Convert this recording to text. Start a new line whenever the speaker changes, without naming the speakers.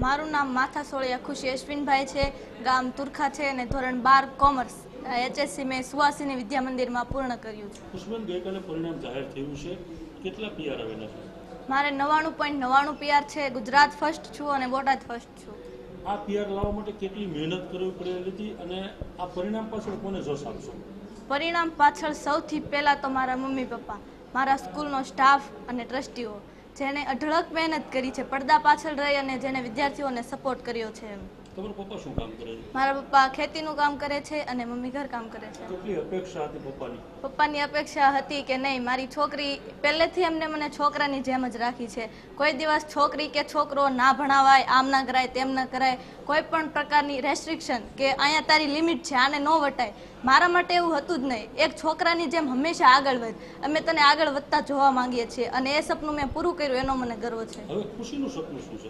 મારું નામ માથા સોળિયા ખુશી અશ્વિનભાઈ છે, ગામ તુરખા છે અને ધોરણ 12 કોમર્સ HSC મેં સુવાસિની વિદ્યા મંદિરમાં પૂર્ણ કર્યું છે.
ખુશબેન, ગઈકાલે પરિણામ જાહેર થયું છે, કેટલા PR આવેલા છે?
મારે 99.99 PR છે. ગુજરાત ફર્સ્ટ છું અને બોટાદ ફર્સ્ટ છું.
આ PR લાવવા માટે કેટલી મહેનત કરવી પડેલી હતી અને આ પરિણામ પાછળ કોને જોશ આપશો?
પરિણામ પાછળ સૌથી પહેલાં તો મારા મમ્મી પપ્પા, મારા સ્કૂલનો સ્ટાફ અને ટ્રસ્ટીઓ, જેને અઢળક મહેનત કરી છે, પડદા પાછળ રહી અને જેને વિદ્યાર્થીઓને સપોર્ટ કર્યો છે.
તમારા પપ્પા શું કામ કરે છે?
મારા પપ્પા ખેતીનું કામ કરે છે અને મમ્મી ઘર કામ કરે છે.
કેટલી અપેક્ષા હતી પપ્પાની?
પપ્પાની અપેક્ષા હતી કે નહીં, મારી છોકરી પહેલેથી એમને મને છોકરાની જેમ જ રાખી છે. કોઈ દિવસ છોકરી કે છોકરો ના ભણાવાય, આમ ના કરાય, તેમ ના કરાય, કોઈ પણ પ્રકારની રેસ્ટ્રિક્શન કે અહીંયા તારી લિમિટ છે, આને ન વટાય, મારા માટે એવું હતું જ નહીં. એક છોકરાની જેમ હંમેશા આગળ વધ, અમે તને આગળ વધતા જોવા માંગીએ છીએ અને એ સપનું મેં પૂરું કર્યું, એનો મને ગર્વ છે.
હવે ખુશીનું સપનું શું છે?